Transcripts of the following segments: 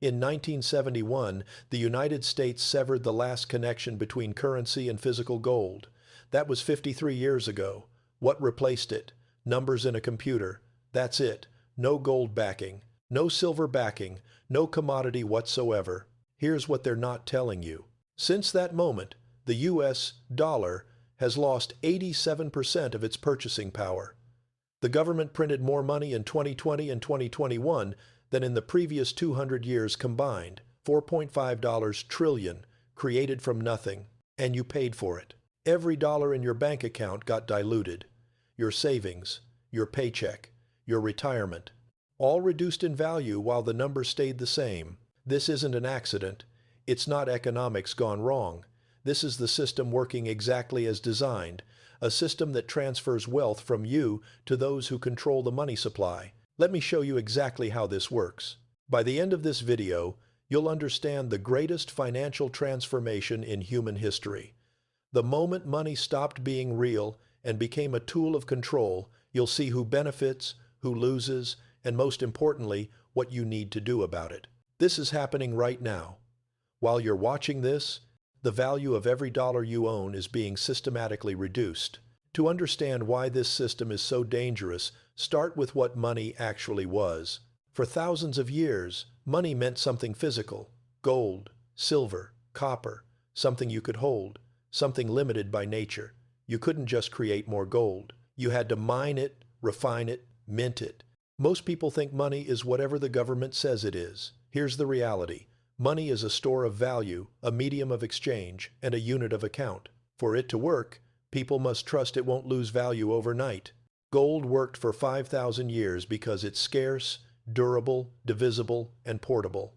In 1971, the United States severed the last connection between currency and physical gold. That was 53 years ago. What replaced it? Numbers in a computer. That's it. No gold backing, no silver backing, no commodity whatsoever. Here's what they're not telling you. Since that moment, the US dollar has lost 87% of its purchasing power. The government printed more money in 2020 and 2021 than in the previous 200 years combined, $4.5 trillion, created from nothing, and you paid for it. Every dollar in your bank account got diluted. Your savings, your paycheck, your retirement, all reduced in value while the number stayed the same. This isn't an accident. It's not economics gone wrong. This is the system working exactly as designed, a system that transfers wealth from you to those who control the money supply. Let me show you exactly how this works. By the end of this video, you'll understand the greatest financial transformation in human history. The moment money stopped being real and became a tool of control, you'll see who benefits, who loses, and most importantly, what you need to do about it. This is happening right now. While you're watching this, the value of every dollar you own is being systematically reduced. To understand why this system is so dangerous, start with what money actually was. For thousands of years, money meant something physical: gold, silver, copper, something you could hold, something limited by nature. You couldn't just create more gold. You had to mine it, refine it, mint it. Most people think money is whatever the government says it is. Here's the reality. Money is a store of value, a medium of exchange, and a unit of account. For it to work, people must trust it won't lose value overnight. Gold worked for 5,000 years because it's scarce, durable, divisible, and portable.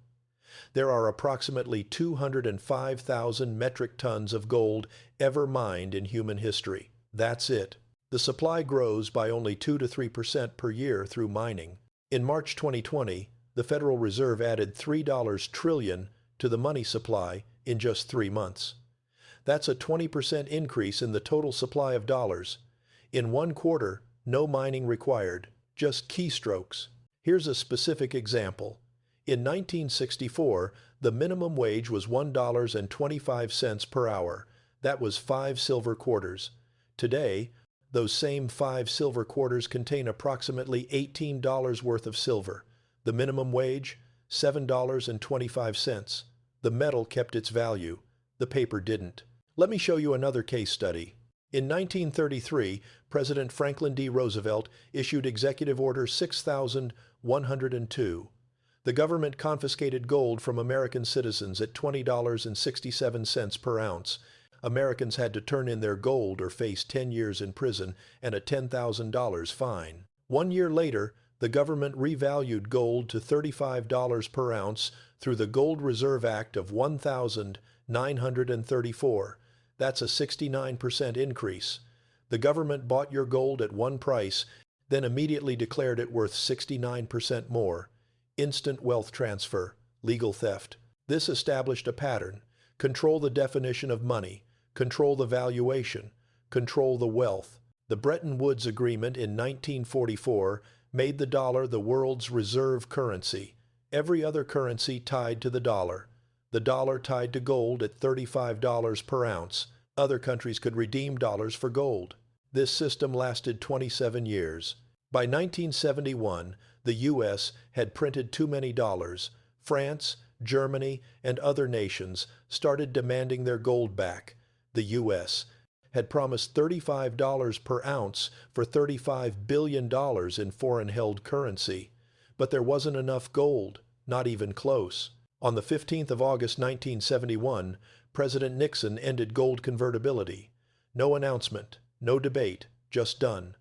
There are approximately 205,000 metric tons of gold ever mined in human history. That's it. The supply grows by only 2 to 3% per year through mining. In March 2020, the Federal Reserve added $3 trillion to the money supply in just 3 months. That's a 20% increase in the total supply of dollars. In 1 quarter, no mining required, just keystrokes. Here's a specific example. In 1964, the minimum wage was $1.25 per hour. That was 5 silver quarters. Today, those same 5 silver quarters contain approximately $18 worth of silver. The minimum wage, $7.25. The metal kept its value. The paper didn't. Let me show you another case study. In 1933, President Franklin D. Roosevelt issued Executive Order 6102. The government confiscated gold from American citizens at $20.67 per ounce. Americans had to turn in their gold or face 10 years in prison and a $10,000 fine. 1 year later, the government revalued gold to $35 per ounce through the Gold Reserve Act of 1934. That's a 69% increase. The government bought your gold at one price, then immediately declared it worth 69% more. Instant wealth transfer, legal theft. This established a pattern. Control the definition of money, control the valuation, control the wealth. The Bretton Woods Agreement in 1944 made the dollar the world's reserve currency. Every other currency tied to the dollar. The dollar tied to gold at $35 per ounce. Other countries could redeem dollars for gold. This system lasted 27 years. By 1971, the U.S. had printed too many dollars. France, Germany, and other nations started demanding their gold back. The U.S. had promised $35 per ounce for $35 billion in foreign-held currency. But there wasn't enough gold, not even close. On the 15th of August 1971, President Nixon ended gold convertibility. No announcement, no debate, just done.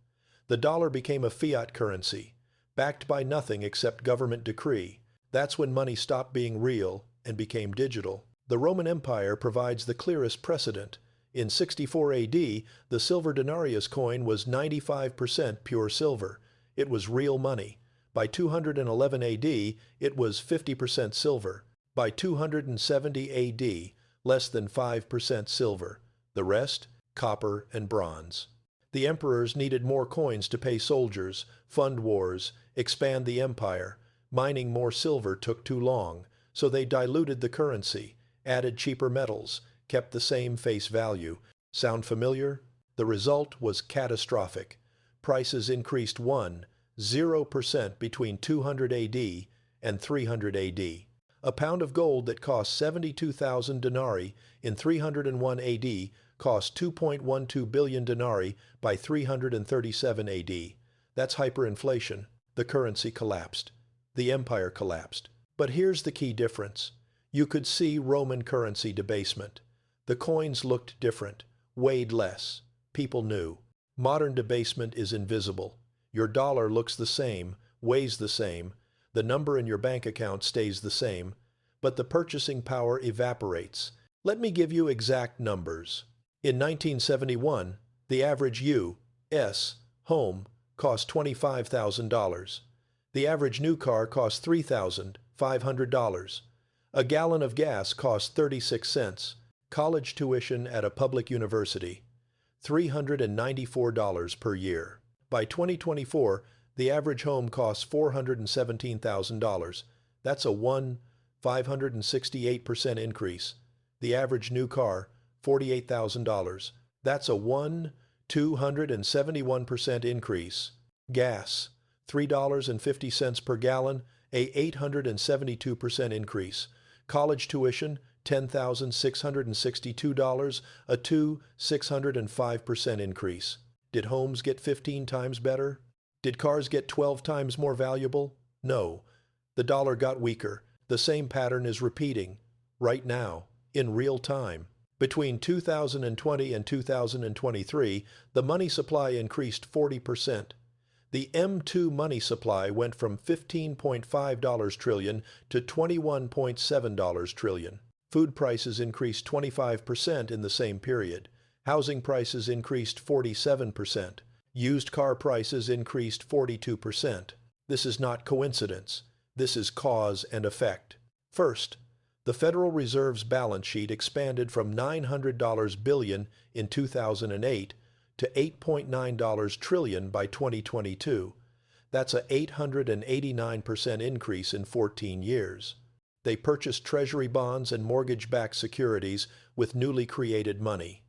The dollar became a fiat currency, backed by nothing except government decree. That's when money stopped being real and became digital. The Roman Empire provides the clearest precedent. In 64 AD, the silver denarius coin was 95% pure silver. It was real money. By 211 AD, it was 50% silver. By 270 AD, less than 5% silver. The rest, copper and bronze. The emperors needed more coins to pay soldiers, fund wars, expand the empire. Mining more silver took too long, So they diluted the currency, added cheaper metals, kept the same face value. Sound familiar? The result was catastrophic. Prices increased 0% between 200 AD and 300 AD. A pound of gold that cost 72,000 denarii in 301 AD cost 2.12 billion denarii by 337 AD. That's hyperinflation. The currency collapsed. The empire collapsed. But here's the key difference. You could see Roman currency debasement. The coins looked different, weighed less. People knew. Modern debasement is invisible. Your dollar looks the same, weighs the same, the number in your bank account stays the same, but the purchasing power evaporates. Let me give you exact numbers. In 1971, the average U.S. home cost $25,000. The average new car cost $3,500. A gallon of gas cost 36 cents. College tuition at a public university, $394 per year. By 2024, the average home costs $417,000. That's a 568% increase. The average new car, $48,000. That's a 271% increase. Gas, $3.50 per gallon, a 872% increase. College tuition, $10,662, a 605% increase. Did homes get 15 times better? Did cars get 12 times more valuable? No. The dollar got weaker. The same pattern is repeating, right now, in real time. Between 2020 and 2023, the money supply increased 40%. The M2 money supply went from $15.5 trillion to $21.7 trillion. Food prices increased 25% in the same period. Housing prices increased 47%. Used car prices increased 42%. This is not coincidence. This is cause and effect. First, the Federal Reserve's balance sheet expanded from $900 billion in 2008 to $8.9 trillion by 2022. That's an 889% increase in 14 years. They purchased treasury bonds and mortgage-backed securities with newly created money.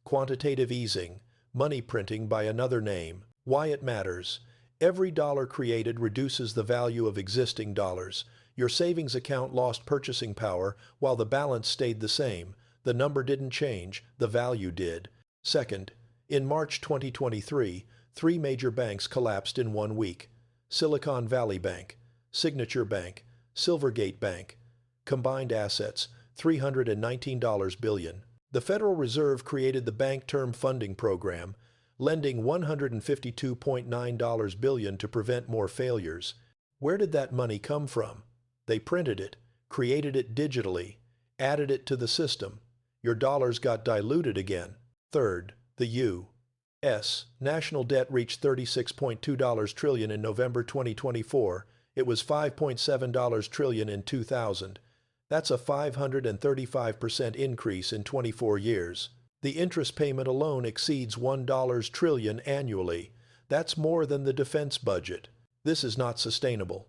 Quantitative easing, money printing by another name. Why it matters. Every dollar created reduces the value of existing dollars. Your savings account lost purchasing power while the balance stayed the same. The number didn't change, the value did. Second, in March 2023, 3 major banks collapsed in 1 week. Silicon Valley Bank, Signature Bank, Silvergate Bank. Combined assets, $319 billion. The Federal Reserve created the Bank Term Funding Program, lending $152.9 billion to prevent more failures. Where did that money come from? They printed it, created it digitally, added it to the system. Your dollars got diluted again. Third, the U.S. national debt reached $36.2 trillion in November 2024. It was $5.7 trillion in 2000. That's a 535% increase in 24 years. The interest payment alone exceeds $1 trillion annually. That's more than the defense budget. This is not sustainable.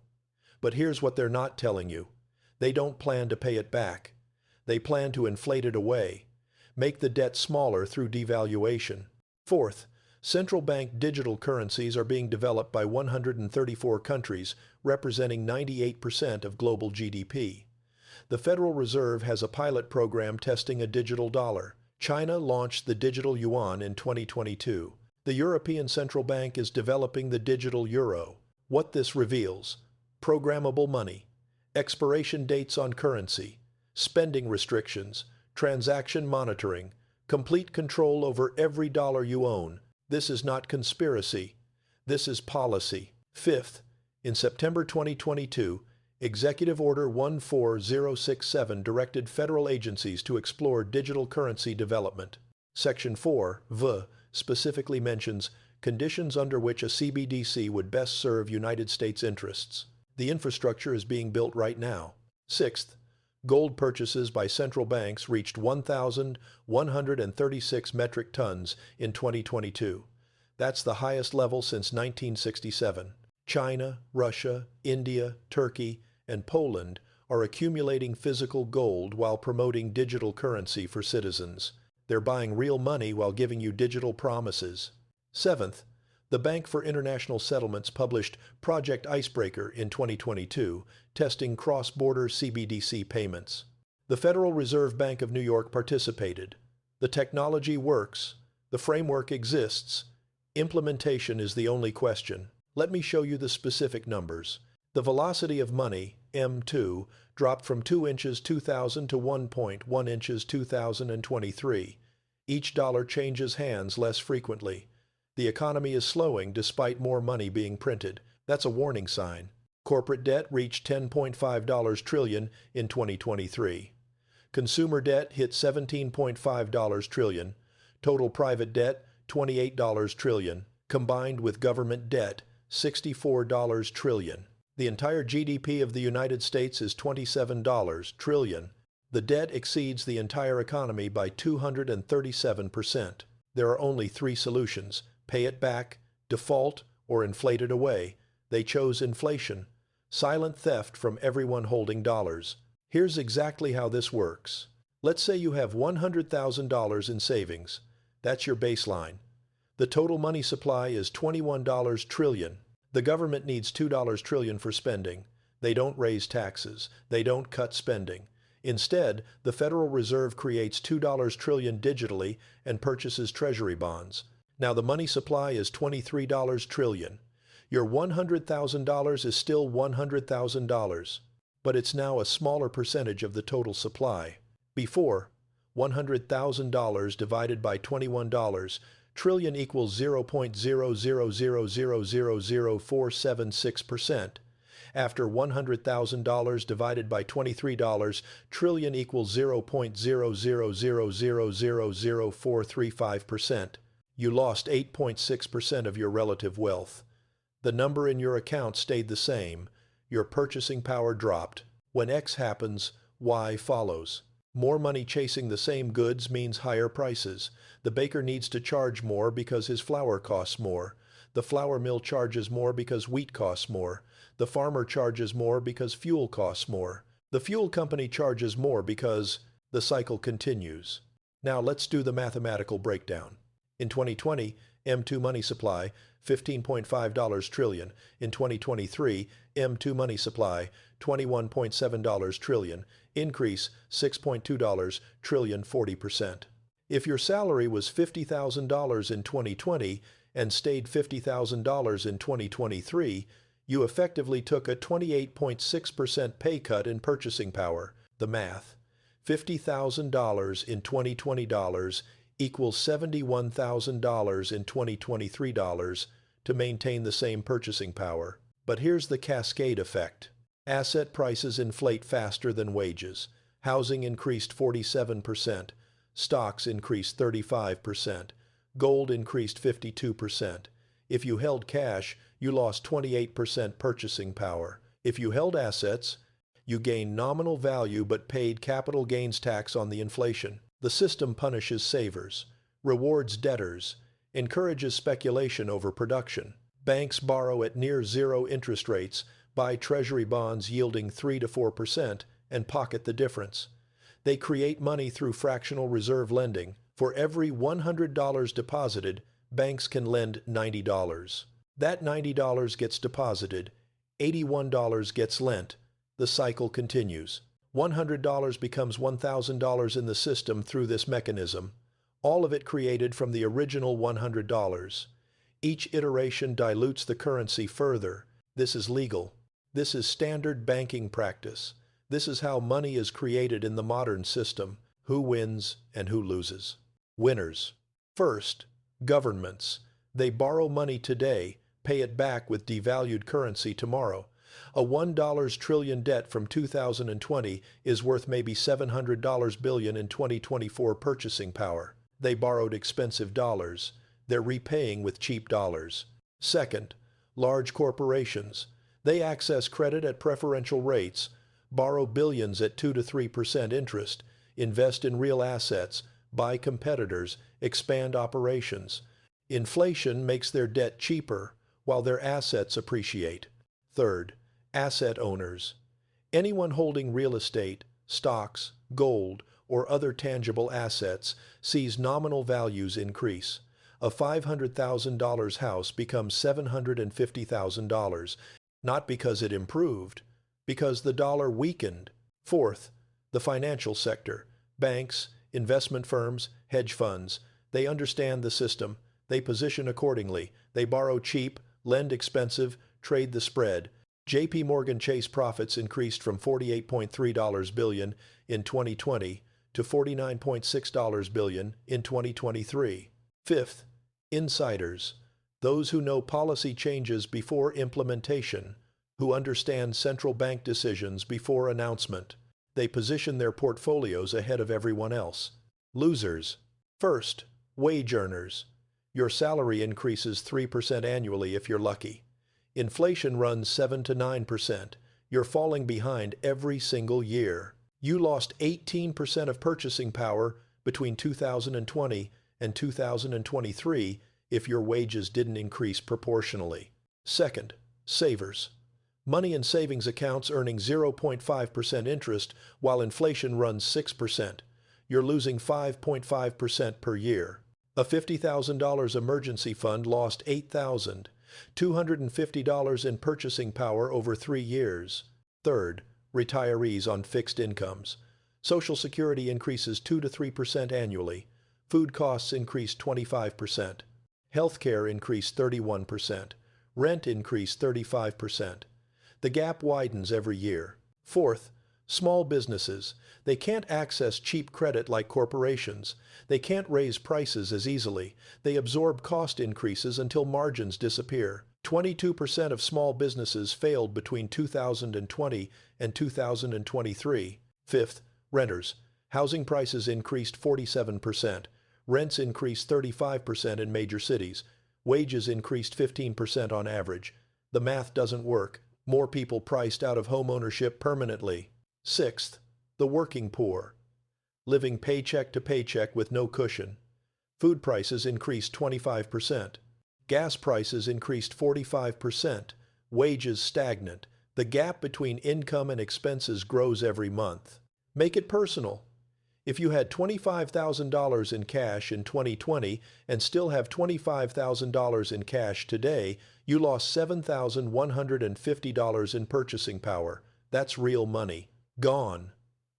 But here's what they're not telling you. They don't plan to pay it back. They plan to inflate it away, make the debt smaller through devaluation. Fourth, central bank digital currencies are being developed by 134 countries, representing 98% of global GDP. The Federal Reserve has a pilot program testing a digital dollar. China launched the digital yuan in 2022. The European Central Bank is developing the digital euro. What this reveals: programmable money, expiration dates on currency, spending restrictions, transaction monitoring, complete control over every dollar you own. This is not conspiracy. This is policy. Fifth, in September 2022, Executive Order 14067 directed federal agencies to explore digital currency development. Section 4, V, specifically mentions conditions under which a CBDC would best serve United States interests. The infrastructure is being built right now. Sixth, gold purchases by central banks reached 1,136 metric tons in 2022. That's the highest level since 1967. China, Russia, India, Turkey, and Poland are accumulating physical gold while promoting digital currency for citizens. They're buying real money while giving you digital promises. Seventh, the Bank for International Settlements published Project Icebreaker in 2022, testing cross-border CBDC payments. The Federal Reserve Bank of New York participated. The technology works. The framework exists. Implementation is the only question. Let me show you the specific numbers. The velocity of money, M2, dropped from 2 inches 2000 to 1.1 inches 2023. Each dollar changes hands less frequently. The economy is slowing despite more money being printed. That's a warning sign. Corporate debt reached $10.5 trillion in 2023. Consumer debt hit $17.5 trillion. Total private debt, $28 trillion. Combined with government debt, $64 trillion. The entire GDP of the United States is $27 trillion. The debt exceeds the entire economy by 237%. There are only 3 solutions: pay it back, default, or inflate it away. They chose inflation. Silent theft from everyone holding dollars. Here's exactly how this works. Let's say you have $100,000 in savings. That's your baseline. The total money supply is $21 trillion. The government needs $2 trillion for spending. They don't raise taxes. They don't cut spending. Instead, the Federal Reserve creates $2 trillion digitally and purchases treasury bonds. Now the money supply is $23 trillion. Your $100,000 is still $100,000, but it's now a smaller percentage of the total supply. Before, $100,000 divided by $21 trillion equals 0.00000476%. After $100,000 divided by $23 trillion equals 0.00000435%. You lost 8.6% of your relative wealth. The number in your account stayed the same. Your purchasing power dropped. When X happens, Y follows. More money chasing the same goods means higher prices. The baker needs to charge more because his flour costs more. The flour mill charges more because wheat costs more. The farmer charges more because fuel costs more. The fuel company charges more because the cycle continues. Now let's do the mathematical breakdown. In 2020, M2 money supply, $15.5 trillion. In 2023, M2 money supply, $21.7 trillion. Increase $6.2 trillion, 40%. If your salary was $50,000 in 2020 and stayed $50,000 in 2023, you effectively took a 28.6% pay cut in purchasing power. The math. $50,000 in 2020 dollars equals $71,000 in 2023 dollars to maintain the same purchasing power. But here's the cascade effect. Asset prices inflate faster than wages. Housing increased 47%. Stocks increased 35%. Gold increased 52%. If you held cash, you lost 28% purchasing power. If you held assets, you gained nominal value but paid capital gains tax on the inflation. The system punishes savers, rewards debtors, encourages speculation over production. Banks borrow at near zero interest rates, buy treasury bonds yielding 3 to 4%, and pocket the difference. They create money through fractional reserve lending. For every $100 deposited, banks can lend $90. That $90 gets deposited, $81 gets lent. The cycle continues. $100 becomes $1,000 in the system through this mechanism, all of it created from the original $100. Each iteration dilutes the currency further. This is legal. This is standard banking practice. This is how money is created in the modern system. Who wins and who loses? Winners. First, governments. They borrow money today, pay it back with devalued currency tomorrow. A $1 trillion debt from 2020 is worth maybe $700 billion in 2024 purchasing power. They borrowed expensive dollars. They're repaying with cheap dollars. Second, large corporations. They access credit at preferential rates, borrow billions at 2 to 3% interest, invest in real assets, buy competitors, expand operations. Inflation makes their debt cheaper while their assets appreciate. Third, asset owners. Anyone holding real estate, stocks, gold, or other tangible assets sees nominal values increase. A $500,000 house becomes $750,000, not because it improved, because the dollar weakened. Fourth, the financial sector. Banks, investment firms, hedge funds. They understand the system. They position accordingly. They borrow cheap, lend expensive, trade the spread. J.P. Morgan Chase profits increased from $48.3 billion in 2020 to $49.6 billion in 2023. Fifth, insiders. Those who know policy changes before implementation, who understand central bank decisions before announcement. They position their portfolios ahead of everyone else. Losers. First, wage earners. Your salary increases 3% annually if you're lucky. Inflation runs 7 to 9%. You're falling behind every single year. You lost 18% of purchasing power between 2020 and 2023 if your wages didn't increase proportionally. Second, savers. Money in savings accounts earning 0.5% interest while inflation runs 6%. You're losing 5.5% per year. A $50,000 emergency fund lost $8,250 in purchasing power over 3 years. Third, retirees on fixed incomes. Social Security increases 2 to 3% annually. Food costs increase 25%. Healthcare increased 31%. Rent increased 35%. The gap widens every year. Fourth, small businesses. They can't access cheap credit like corporations. They can't raise prices as easily. They absorb cost increases until margins disappear. 22% of small businesses failed between 2020 and 2023. Fifth, renters. Housing prices increased 47%. Rents increased 35% in major cities. Wages increased 15% on average. The math doesn't work. More people priced out of homeownership permanently. Sixth, the working poor. Living paycheck to paycheck with no cushion. Food prices increased 25%. Gas prices increased 45%. Wages stagnant. The gap between income and expenses grows every month. Make it personal. If you had $25,000 in cash in 2020 and still have $25,000 in cash today, you lost $7,150 in purchasing power. That's real money. Gone.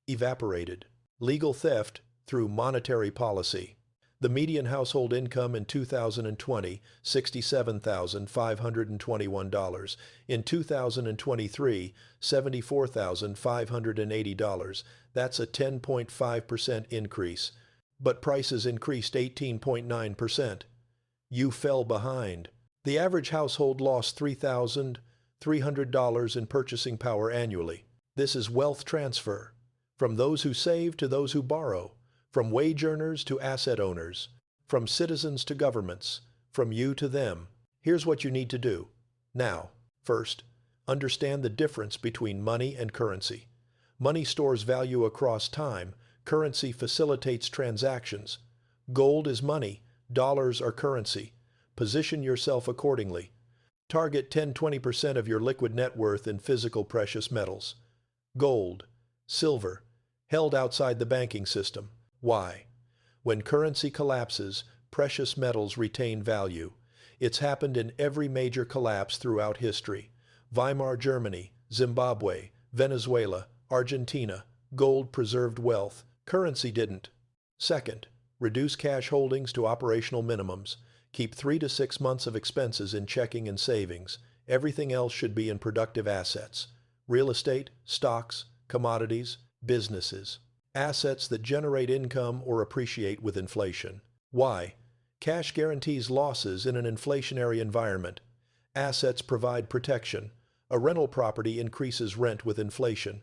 Evaporated. Legal theft through monetary policy. The median household income in 2020, $67,521. In 2023, $74,580. That's a 10.5% increase. But prices increased 18.9%. You fell behind. The average household lost $3,300 in purchasing power annually. This is wealth transfer. From those who save to those who borrow. From wage earners to asset owners. From citizens to governments. From you to them. Here's what you need to do. Now, first, understand the difference between money and currency. Money stores value across time. Currency facilitates transactions. Gold is money. Dollars are currency. Position yourself accordingly. Target 10–20% of your liquid net worth in physical precious metals. Gold, silver, held outside the banking system. Why? When currency collapses, precious metals retain value. It's happened in every major collapse throughout history. Weimar Germany, Zimbabwe, Venezuela, Argentina. Gold preserved wealth. Currency didn't. Second, reduce cash holdings to operational minimums. Keep 3 to 6 months of expenses in checking and savings. Everything else should be in productive assets. Real estate, stocks, commodities, businesses. Assets that generate income or appreciate with inflation. Why? Cash guarantees losses in an inflationary environment. Assets provide protection. A rental property increases rent with inflation.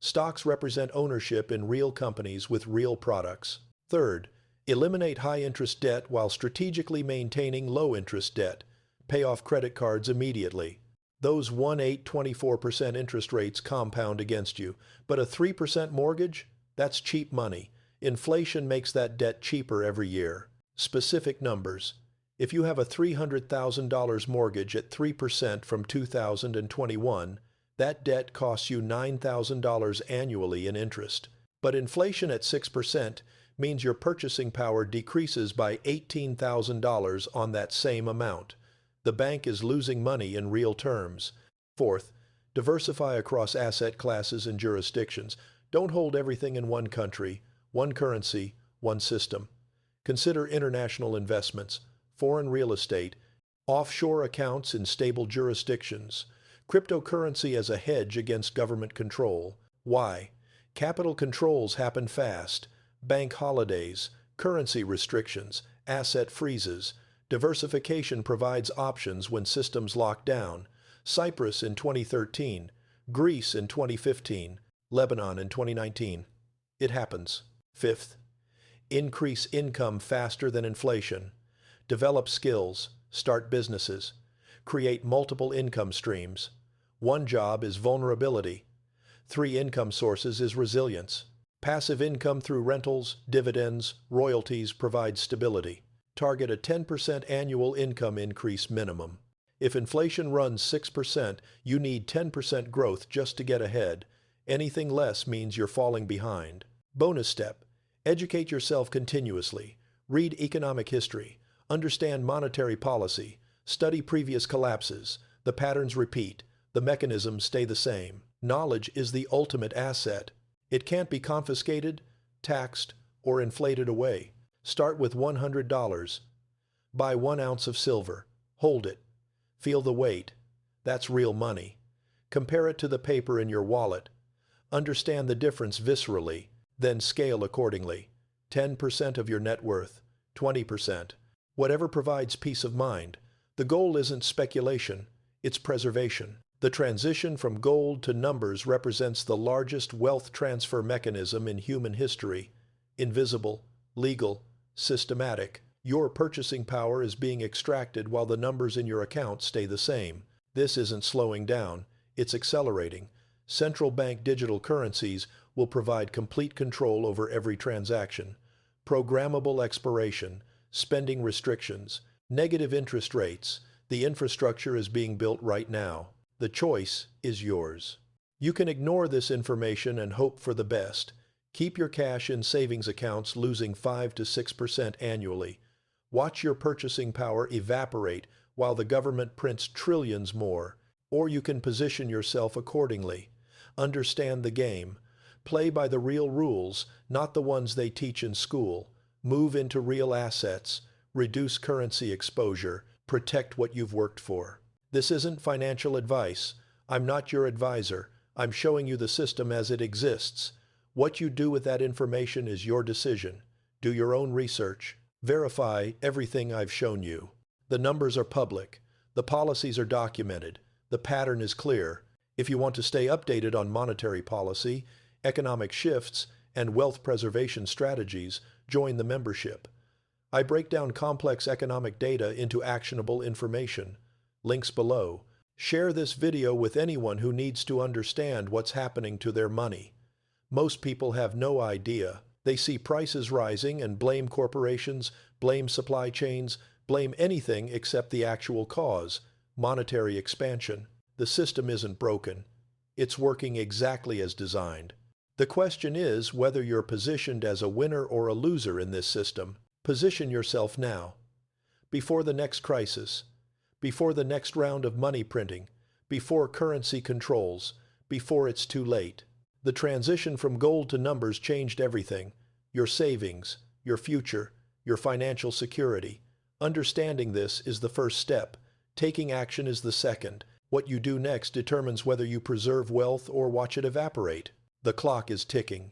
Stocks represent ownership in real companies with real products. Third, eliminate high-interest debt while strategically maintaining low-interest debt. Pay off credit cards immediately. Those 1.8–24% interest rates compound against you, but a 3% mortgage? That's cheap money. Inflation makes that debt cheaper every year. Specific numbers. If you have a $300,000 mortgage at 3% from 2021, That debt costs you $9,000 annually in interest. But inflation at 6% means your purchasing power decreases by $18,000 on that same amount. The bank is losing money in real terms. Fourth, diversify across asset classes and jurisdictions. Don't hold everything in one country, one currency, one system. Consider international investments, foreign real estate, offshore accounts in stable jurisdictions, cryptocurrency as a hedge against government control. Why? Capital controls happen fast. Bank holidays, currency restrictions, asset freezes. Diversification provides options when systems lock down. Cyprus in 2013, Greece in 2015, Lebanon in 2019. It happens. Fifth, increase income faster than inflation. Develop skills, start businesses, create multiple income streams. One job is vulnerability. 3 income sources is resilience. Passive income through rentals, dividends, royalties provides stability. Target a 10% annual income increase minimum. If inflation runs 6%, you need 10% growth just to get ahead. Anything less means you're falling behind. Bonus step: educate yourself continuously. Read economic history. Understand monetary policy. Study previous collapses. The patterns repeat. The mechanisms stay the same. Knowledge is the ultimate asset. It can't be confiscated, taxed, or inflated away. Start with $100. Buy 1 ounce of silver. Hold it. Feel the weight. That's real money. Compare it to the paper in your wallet. Understand the difference viscerally, then scale accordingly. 10% of your net worth, 20%. Whatever provides peace of mind. The goal isn't speculation, it's preservation. The transition from gold to numbers represents the largest wealth transfer mechanism in human history. Invisible, legal, systematic. Your purchasing power is being extracted while the numbers in your account stay the same. This isn't slowing down, it's accelerating. Central bank digital currencies will provide complete control over every transaction. Programmable expiration, spending restrictions, negative interest rates. The infrastructure is being built right now. The choice is yours. You can ignore this information and hope for the best. Keep your cash in savings accounts losing 5 to 6% annually. Watch your purchasing power evaporate while the government prints trillions more. Or you can position yourself accordingly. Understand the game. Play by the real rules, not the ones they teach in school. Move into real assets. Reduce currency exposure. Protect what you've worked for. This isn't financial advice. I'm not your advisor. I'm showing you the system as it exists. What you do with that information is your decision. Do your own research. Verify everything I've shown you. The numbers are public. The policies are documented. The pattern is clear. If you want to stay updated on monetary policy, economic shifts, and wealth preservation strategies, join the membership. I break down complex economic data into actionable information. Links below. Share this video with anyone who needs to understand what's happening to their money. Most people have no idea. They see prices rising and blame corporations, blame supply chains, blame anything except the actual cause, monetary expansion. The system isn't broken. It's working exactly as designed. The question is whether you're positioned as a winner or a loser in this system. Position yourself now. Before the next crisis. Before the next round of money printing. Before currency controls. Before it's too late. The transition from gold to numbers changed everything. Your savings, your future, your financial security. Understanding this is the first step. Taking action is the second. What you do next determines whether you preserve wealth or watch it evaporate. The clock is ticking.